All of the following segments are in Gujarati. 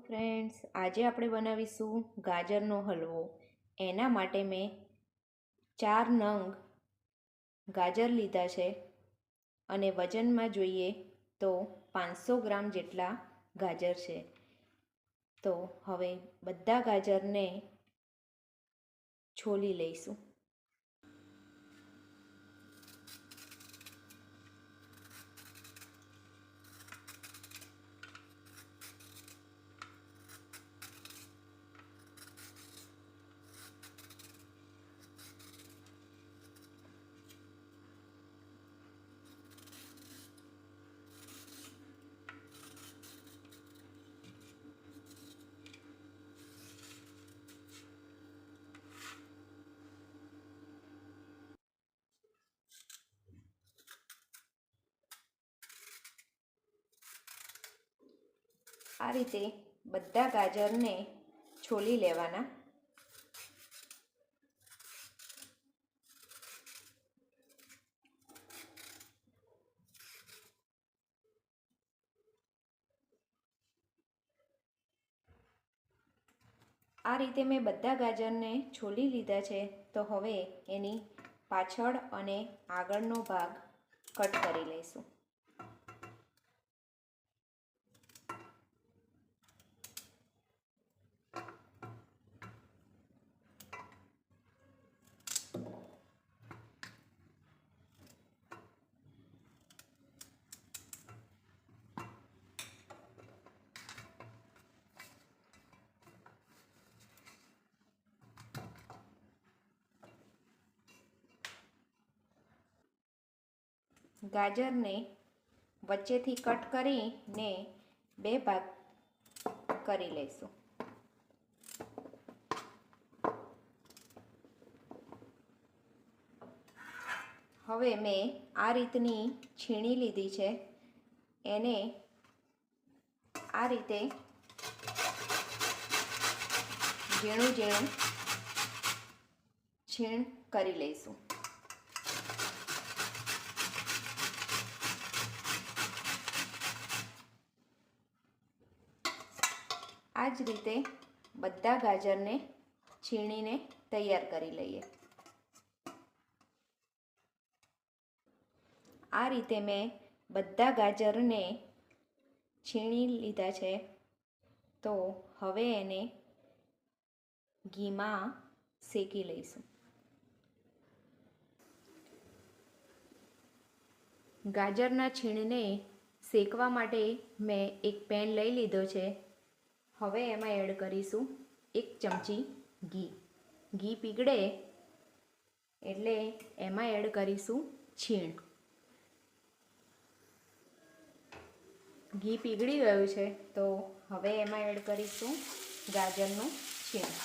ફ્રેન્ડ્સ, આજે આપણે બનાવીશું ગાજરનો હલવો. એના માટે મેં 4 નંગ ગાજર લીધા છે અને વજનમાં જોઈએ તો 500 ગ્રામ જેટલા ગાજર છે. તો હવે બધા ગાજરને છોલી લઈશું. આ રીતે બધા ગાજરને છોલી લેવાના. આ રીતે મેં બધા ગાજરને છોલી લીધા છે. તો હવે એની પાછળ અને આગળનો ભાગ કટ કરી લઈશું. ગાજરને વચ્ચેથી કટ કરીને 2 ભાગ કરી લઈશું. હવે મેં આ રીતની છીણી લીધી છે. એને આ રીતે ઝીણું ઝીણું છીણ કરી લઈશું. આ જ રીતે બધા ગાજરને છીણીને તૈયાર કરી લઈએ. આ રીતે મેં બધા ગાજરને છીણી લીધા છે. તો હવે એને ઘીમાં શેકી લઈશું. ગાજરના છીણને શેકવા માટે મેં એક પેન લઈ લીધો છે. હવે એમાં એડ કરીશું 1 ચમચી ઘી. ઘી પીગળે એટલે એમાં એડ કરીશું છીણ. ઘી પીગળી ગયું છે તો હવે એમાં એડ કરીશું ગાજરનું છીણ.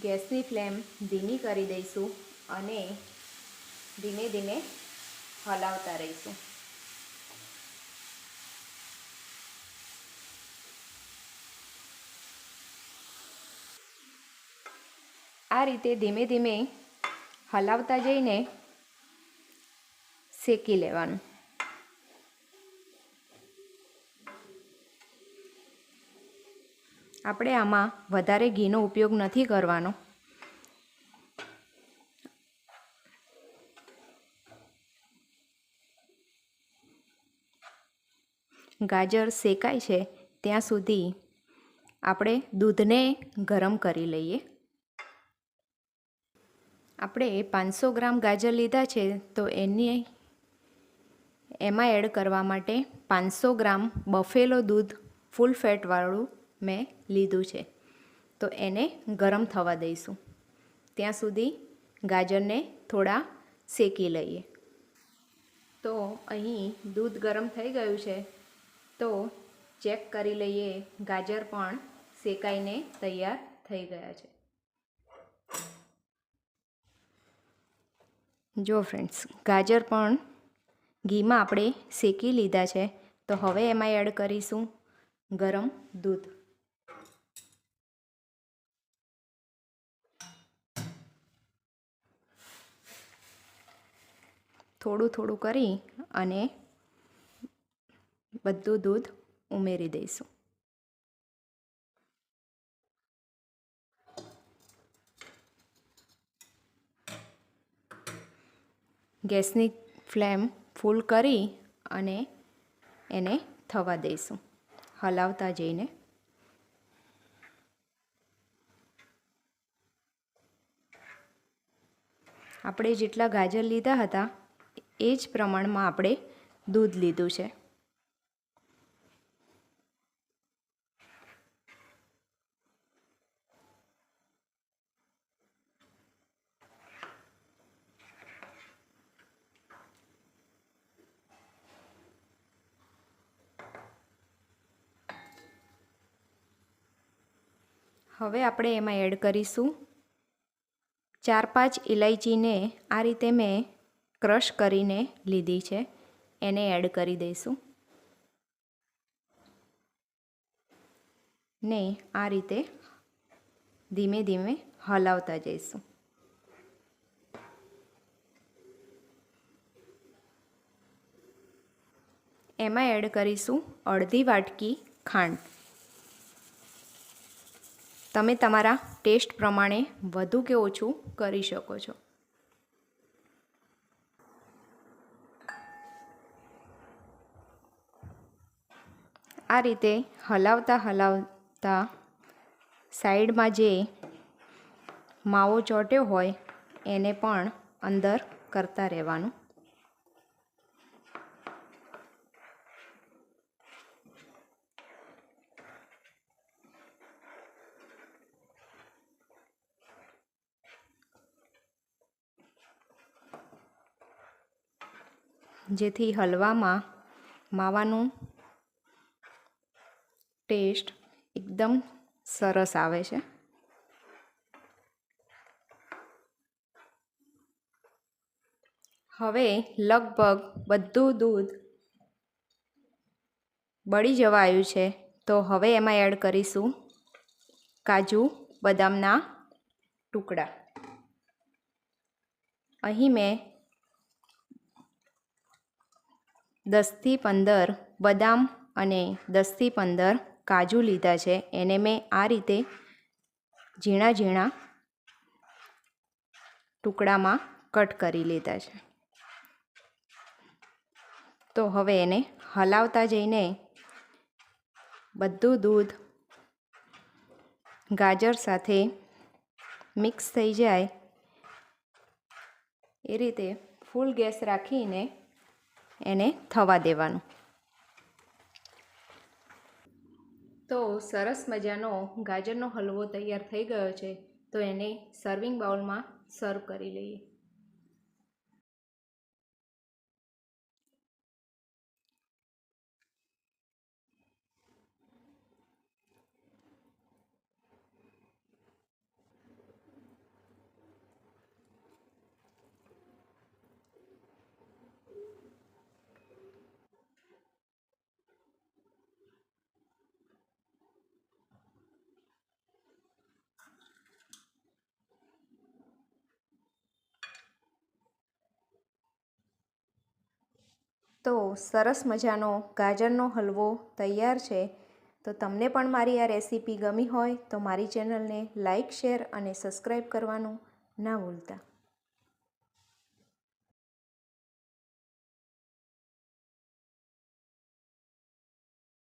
ગેસની ફ્લેમ ધીમી કરી દઈશું અને ધીમે ધીમે હલાવતા રહીશું. આ રીતે ધીમે ધીમે હલાવતા જઈને શેકી લેવાનું. આપણે આમાં વધારે ઘીનો ઉપયોગ નથી કરવાનો. ગાજર શેકાય છે ત્યાં સુધી આપણે દૂધને ગરમ કરી લઈએ. આપણે 500 ગ્રામ ગાજર લીધા છે તો એમાં એડ કરવા માટે 500 ગ્રામ બફેલો દૂધ ફૂલ ફેટવાળું મેં લીધું છે. તો એને ગરમ થવા દઈશું. ત્યાં સુધી ગાજરને થોડા શેકી લઈએ. તો અહીં દૂધ ગરમ થઈ ગયું છે. તો ચેક કરી લઈએ. ગાજર પણ શેકાઈને તૈયાર થઈ ગયા છે. જો ફ્રેન્ડ્સ, ગાજર પણ ઘીમાં આપણે શેકી લીધા છે. તો હવે એમાં એડ કરીશું ગરમ દૂધ. થોડું થોડું કરી અને બધું દૂધ ઉમેરી દઈશું. ગેસની ફ્લેમ ફૂલ કરી અને એને થવા દઈશું, હલાવતા જઈને. આપણે જેટલા ગાજર લીધા હતા એ જ પ્રમાણમાં આપણે દૂધ લીધું છે. હવે આપણે એમાં એડ કરીશું 4-5 ઇલાયચીને આ રીતે મેં ક્રશ કરીને લીધી છે, એને એડ કરી દઈશું ને આ રીતે ધીમે ધીમે હલાવતા જઈશું. એમાં એડ કરીશું અડધી વાટકી ખાંડ. તમે તમારા ટેસ્ટ પ્રમાણે વધુ કે ઓછું કરી શકો છો. આ રીતે હલાવતા હલાવતા સાઈડમાં જે માવો ચોંટ્યો હોય એને પણ અંદર કરતા રહેવાનું. જેથી હલવામાં માવાનું ટેસ્ટ એકદમ સરસ આવે છે. હવે લગભગ બધું દૂધ બળી જવા આવ્યું છે. તો હવે એમાં એડ કરીશું કાજુ બદામના ટુકડા. અહીં મેં 10થી 15 બદામ અને 10થી 15 કાજુ લીધા છે. એને મેં આ રીતે ઝીણા ઝીણા ટુકડામાં કટ કરી લીધા છે. તો હવે એને હલાવતા જઈને બધું દૂધ ગાજર સાથે મિક્સ થઈ જાય એ રીતે ફૂલ ગેસ રાખીને એને થવા દેવાનું. તો સરસ મજાનો ગાજરનો હલવો તૈયાર થઈ ગયો છે. તો એને સર્વિંગ બાઉલમાં સર્વ કરી લઈએ. તો સરસ મજાનો ગાજરનો હલવો તૈયાર છે. તો તમને પણ મારી આ રેસીપી ગમી હોય તો મારી ચેનલને લાઇક, શેર અને સબસ્ક્રાઈબ કરવાનું ના ભૂલતા.